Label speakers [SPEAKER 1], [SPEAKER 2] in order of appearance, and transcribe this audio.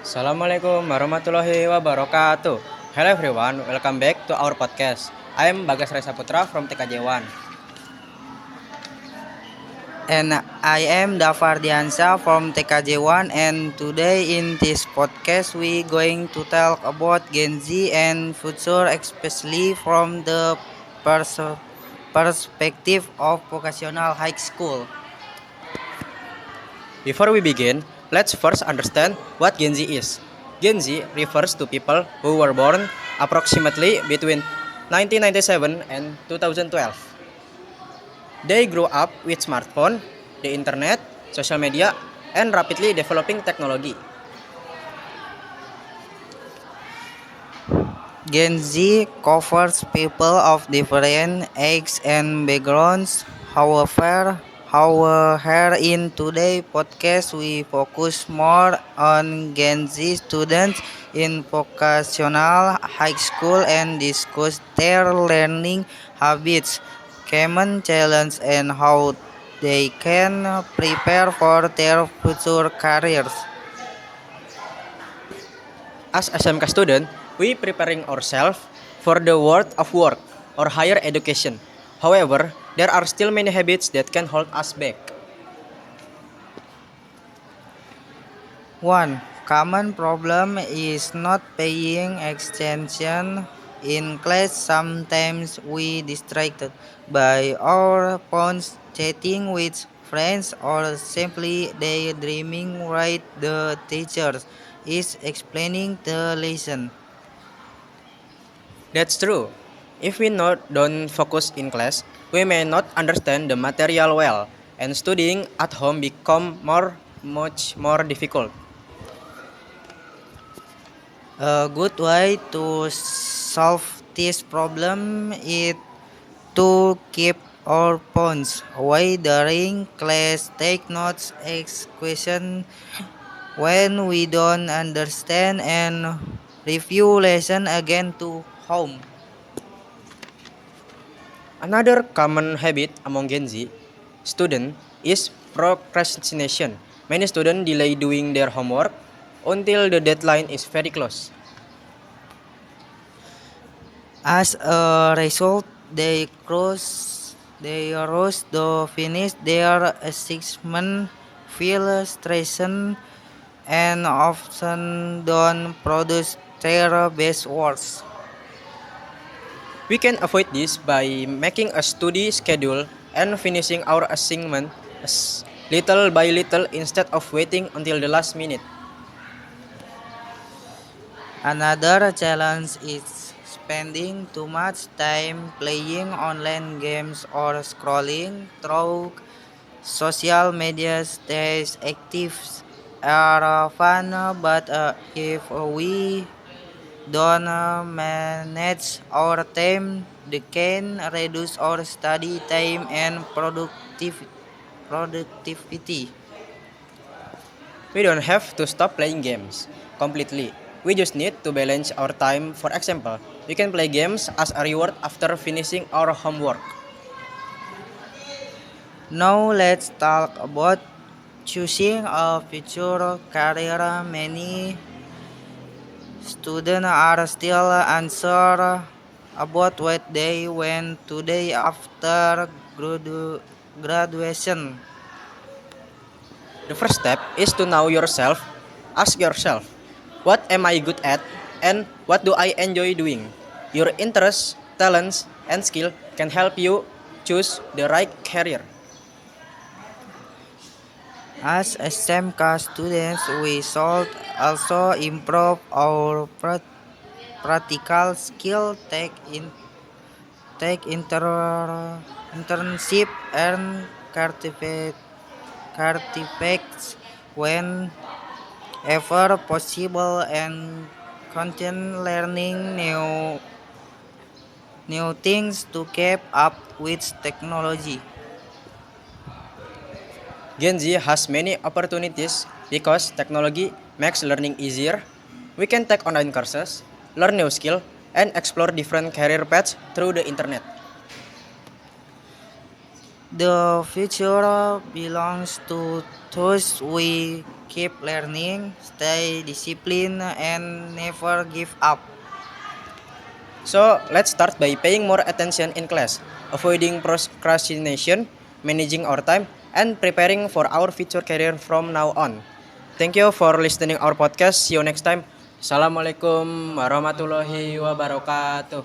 [SPEAKER 1] Assalamualaikum warahmatullahi wabarakatuh. Hello everyone, welcome back to our podcast. I am Bagas Reza Putra from TKJ1.
[SPEAKER 2] And I am Dafar Diansa from TKJ1, and today in this podcast we going to talk about Gen Z and future, especially from the perspective of vocational high school.
[SPEAKER 1] Before we begin, let's first understand what Gen Z is. Gen Z refers to people who were born approximately between 1997 and 2012. They grew up with smartphone, the internet, social media, and rapidly developing technology.
[SPEAKER 2] Gen Z covers people of different ages and backgrounds. However, in today's podcast, we focus more on Gen Z students in vocational high school and discuss their learning habits, common challenges, and how they can prepare for their future careers.
[SPEAKER 1] As SMK student, we preparing ourselves for the world of work or higher education. However, there are still many habits that can hold us back.
[SPEAKER 2] One common problem is not paying attention in class. Sometimes we distracted by our phones, chatting with friends, or simply daydreaming while the teacher is explaining the lesson.
[SPEAKER 1] That's true. If we don't focus in class, we may not understand the material well, and studying at home become much more difficult.
[SPEAKER 2] A good way to solve this problem is to keep our phones away during class, take notes, ask questions when we don't understand, and review lesson again to home.
[SPEAKER 1] Another common habit among Gen Z students is procrastination. Many students delay doing their homework until the deadline is very close.
[SPEAKER 2] As a result, they rush to finish their assignment, feel stressed, and often don't produce their best works.
[SPEAKER 1] We can avoid this by making a study schedule and finishing our assignment little by little instead of waiting until the last minute.
[SPEAKER 2] Another challenge is spending too much time playing online games or scrolling through social media. Stays active are fun, but if we don't manage our time, they can reduce our study time and productivity.
[SPEAKER 1] We don't have to stop playing games completely. We just need to balance our time. For example, we can play games as a reward after finishing our homework.
[SPEAKER 2] Now let's talk about choosing a future career. Many students are still unsure about what they want to do after graduation.
[SPEAKER 1] The first step is to know yourself. Ask yourself, what am I good at and what do I enjoy doing? Your interests, talents, and skill can help you choose the right career.
[SPEAKER 2] As SMK students, we should also improve our practical skill, take internship, and certificates whenever possible, and continue learning new things to keep up with technology.
[SPEAKER 1] Gen Z has many opportunities because technology makes learning easier. We can take online courses, learn new skill, and explore different career paths through the internet.
[SPEAKER 2] The future belongs to those we keep learning, stay disciplined, and never give up.
[SPEAKER 1] So let's start by paying more attention in class, avoiding procrastination, managing our time, and preparing for our future career from now on. Thank you for listening our podcast. See you next time. Assalamualaikum warahmatullahi wabarakatuh.